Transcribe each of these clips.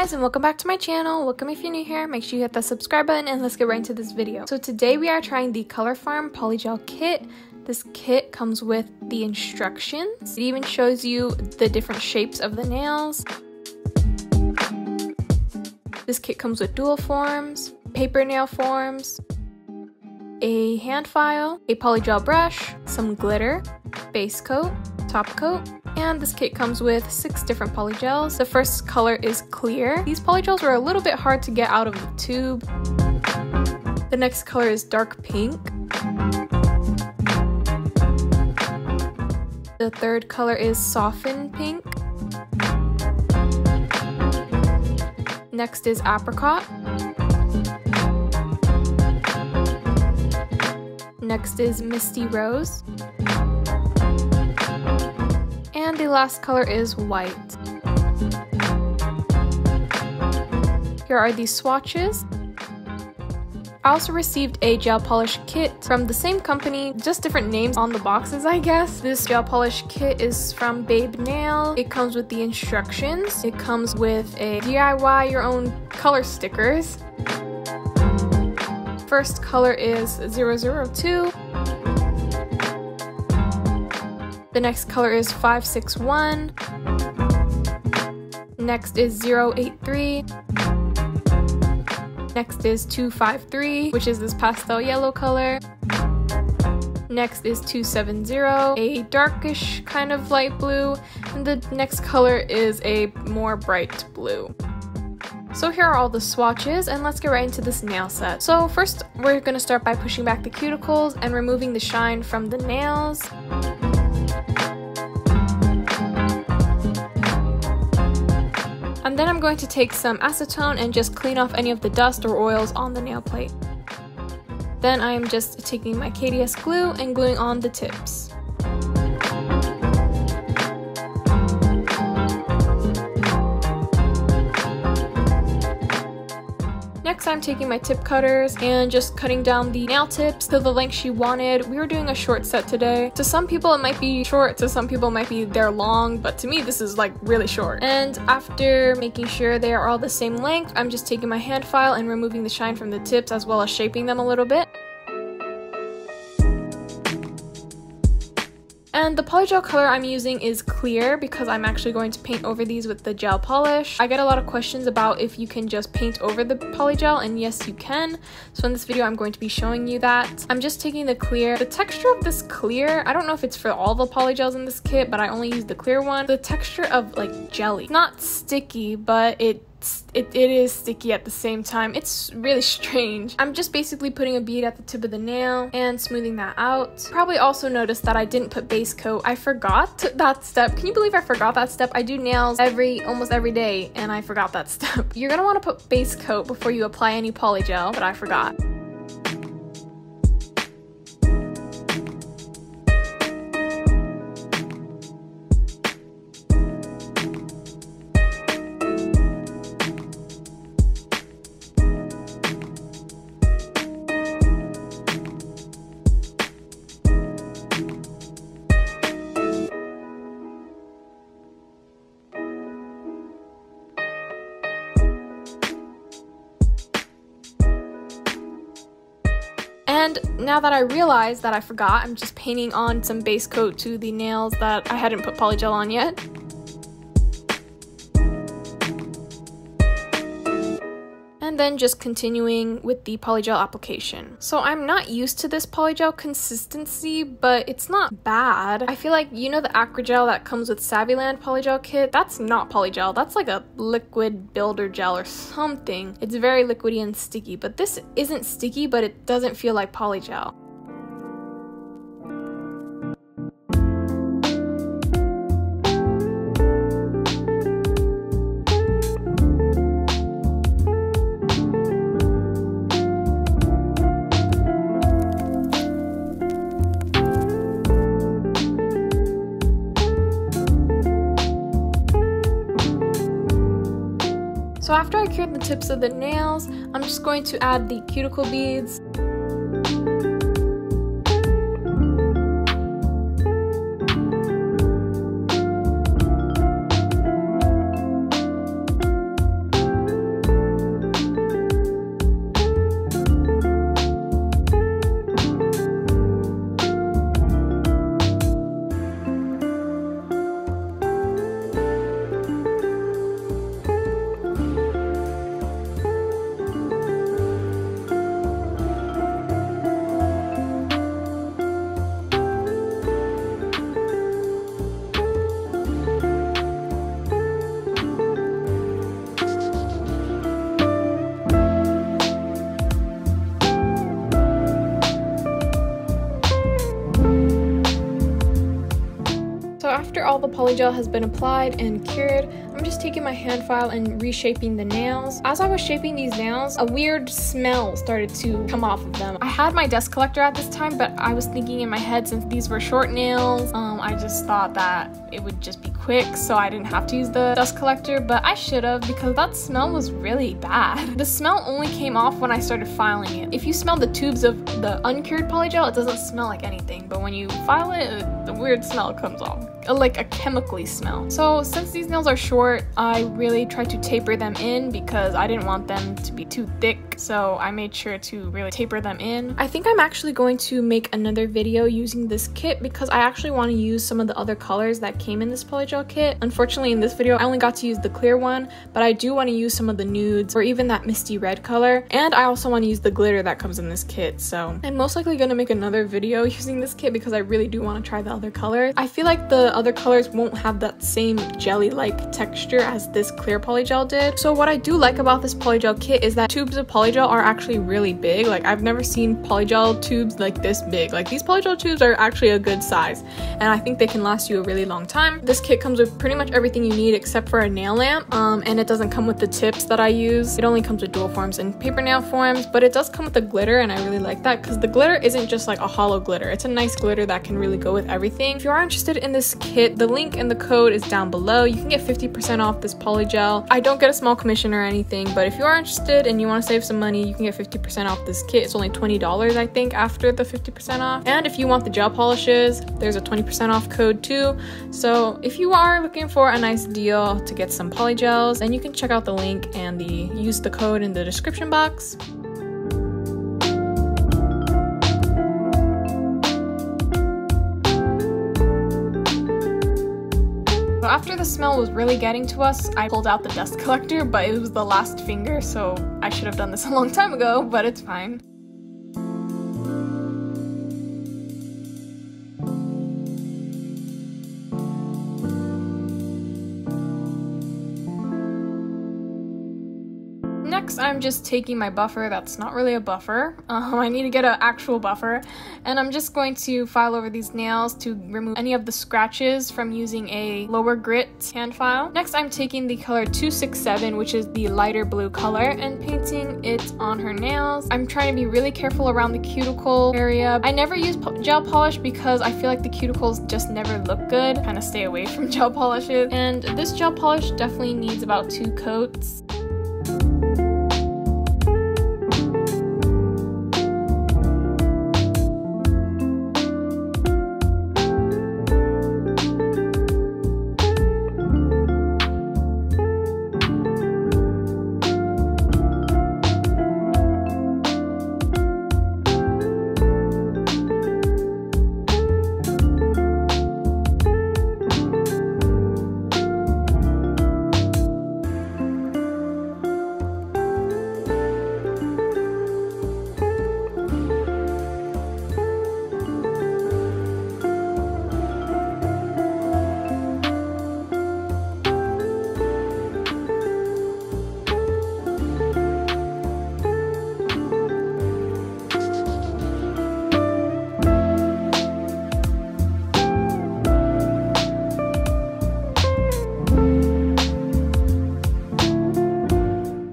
guys, and welcome back to my channel. Welcome if you're new here. Make sure you hit that subscribe button and let's get right into this video. So today we are trying the ColorFarm Polygel kit. This kit comes with the instructions. It even shows you the different shapes of the nails. This kit comes with dual forms, paper nail forms, a hand file, a polygel brush, some glitter, base coat, top coat, and this kit comes with 6 different polygels. The first color is clear. These polygels were a little bit hard to get out of the tube. The next color is dark pink. The third color is softened pink. Next is apricot. Next is misty rose. And the last color is white. Here are the swatches. I also received a gel polish kit from the same company, just different names on the boxes, I guess. This gel polish kit is from BabeNail. It comes with the instructions. It comes with a DIY your own color stickers. First color is 002. The next color is 561. Next is 083. Next is 253, which is this pastel yellow color. Next is 270, a darkish kind of light blue. And the next color is a more bright blue. So here are all the swatches, and let's get right into this nail set. So first, we're going to start by pushing back the cuticles and removing the shine from the nails. And then I'm going to take some acetone and just clean off any of the dust or oils on the nail plate. Then I'm just taking my KDS glue and gluing on the tips. Next, I'm taking my tip cutters and just cutting down the nail tips to the length she wanted. We were doing a short set today. To some people it might be short, to some people it might be they're long, but to me this is like really short. And after making sure they are all the same length, I'm just taking my hand file and removing the shine from the tips as well as shaping them a little bit. And the polygel color I'm using is clear because I'm actually going to paint over these with the gel polish. I get a lot of questions about if you can just paint over the polygel, and yes you can. So in this video I'm going to be showing you that. I'm just taking the clear. The texture of this clear, I don't know if it's for all the polygels in this kit, but I only use the clear one. The texture of like jelly. Not sticky, but it is sticky at the same time. It's really strange. I'm just basically putting a bead at the tip of the nail and smoothing that out. Probably also noticed that I didn't put base coat. I forgot that step. Can you believe I forgot that step? I do nails almost every day and I forgot that step. You're gonna want to put base coat before you apply any polygel, but I forgot. And now that I realized that I forgot, I'm just painting on some base coat to the nails that I hadn't put polygel on yet. And then just continuing with the polygel application. So I'm not used to this polygel consistency, but it's not bad. I feel like, you know the acrygel that comes with Savvyland polygel kit? That's not polygel, that's like a liquid builder gel or something. It's very liquidy and sticky, but this isn't sticky, but it doesn't feel like polygel. So after I cured the tips of the nails, I'm just going to add the cuticle beads. all the polygel has been applied and cured, I'm just taking my hand file and reshaping the nails. As I was shaping these nails, a weird smell started to come off of them. I had my dust collector at this time, but I was thinking in my head, since these were short nails, I just thought that it would just be quick, so I didn't have to use the dust collector, but I should have, because that smell was really bad. The smell only came off when I started filing it. If you smell the tubes of the uncured polygel, it doesn't smell like anything, but when you file it, the weird smell comes off, like a chemically smell. So since these nails are short, I really tried to taper them in because I didn't want them to be too thick, so I made sure to really taper them in. I think I'm actually going to make another video using this kit because I actually want to use some of the other colors that came in this polygel kit. Unfortunately, in this video I only got to use the clear one, but I do want to use some of the nudes or even that misty red color, and I also want to use the glitter that comes in this kit. So I'm most likely going to make another video using this kit because I really do want to try the other colors. I feel like the other colors won't have that same jelly-like texture as this clear polygel did. So what I do like about this polygel kit is that tubes of polygel are actually really big. Like, I've never seen polygel tubes like this big. Like, these polygel tubes are actually a good size, and I think they can last you a really long time. This kit comes with pretty much everything you need except for a nail lamp, and it doesn't come with the tips that I use. It only comes with dual forms and paper nail forms, but it does come with the glitter, and I really like that because the glitter isn't just like a hollow glitter. It's a nice glitter that can really go with everything. If you are interested in this kit, the link and the code is down below. You can get 50% off this polygel. I don't get a small commission or anything, but if you are interested and you want to save some money, you can get 50% off this kit. It's only $20, I think, after the 50% off. And if you want the gel polishes, there's a 20% off code too. So if you are looking for a nice deal to get some polygels, then you can check out the link and use the code in the description box. After the smell was really getting to us, I pulled out the dust collector, but it was the last finger, so I should have done this a long time ago, but it's fine. Next, I'm just taking my buffer. That's not really a buffer. I need to get an actual buffer. And I'm just going to file over these nails to remove any of the scratches from using a lower grit hand file. Next, I'm taking the color 267, which is the lighter blue color, and painting it on her nails. I'm trying to be really careful around the cuticle area. I never use gel polish because I feel like the cuticles just never look good. Kind of stay away from gel polishes. And this gel polish definitely needs about 2 coats.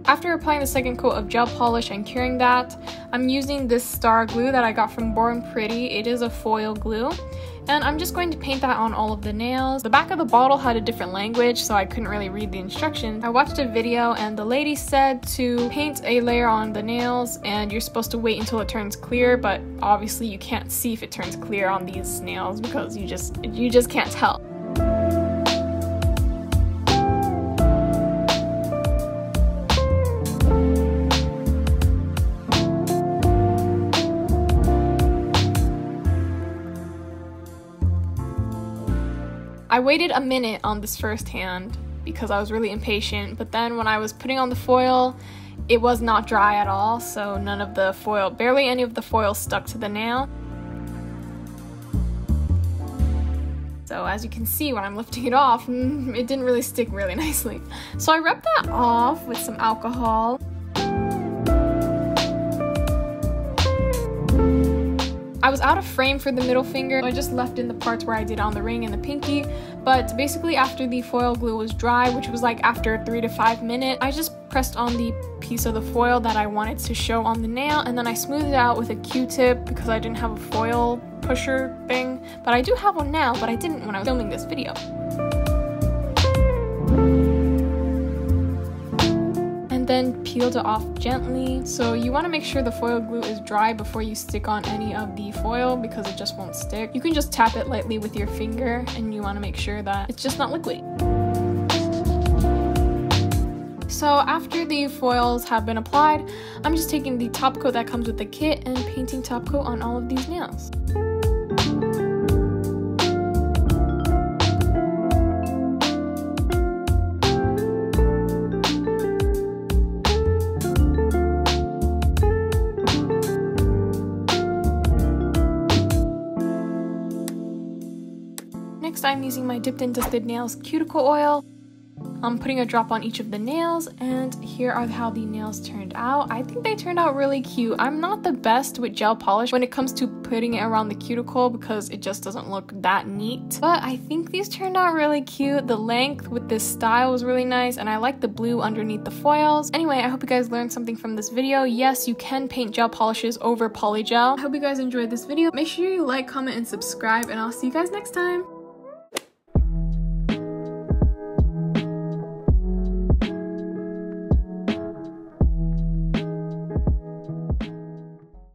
After applying the second coat of gel polish and curing that, I'm using this star glue that I got from Born Pretty. It is a foil glue, and I'm just going to paint that on all of the nails. The back of the bottle had a different language, so I couldn't really read the instructions. I watched a video and the lady said to paint a layer on the nails and you're supposed to wait until it turns clear, but obviously you can't see if it turns clear on these nails because you just can't tell. I waited a minute on this first hand because I was really impatient, but then when I was putting on the foil, it was not dry at all, so barely any of the foil stuck to the nail. So as you can see, when I'm lifting it off, it didn't really stick really nicely. So I rubbed that off with some alcohol. I was out of frame for the middle finger, so I just left in the parts where I did on the ring and the pinky. But basically after the foil glue was dry, which was like after 3 to 5 minutes, I just pressed on the piece of the foil that I wanted to show on the nail, and then I smoothed it out with a Q-tip because I didn't have a foil pusher thing. But I do have one now, but I didn't when I was filming this video. And then peeled it off gently. So you want to make sure the foil glue is dry before you stick on any of the foil because it just won't stick. You can just tap it lightly with your finger, and you want to make sure that it's just not liquidy. So after the foils have been applied, I'm just taking the top coat that comes with the kit and painting top coat on all of these nails. Next, I'm using my Dipped and Dusted Nails Cuticle Oil. I'm putting a drop on each of the nails, and here are how the nails turned out. I think they turned out really cute. I'm not the best with gel polish when it comes to putting it around the cuticle because it just doesn't look that neat. But I think these turned out really cute. The length with this style was really nice, and I like the blue underneath the foils. Anyway, I hope you guys learned something from this video. Yes, you can paint gel polishes over polygel. I hope you guys enjoyed this video. Make sure you like, comment, and subscribe, and I'll see you guys next time.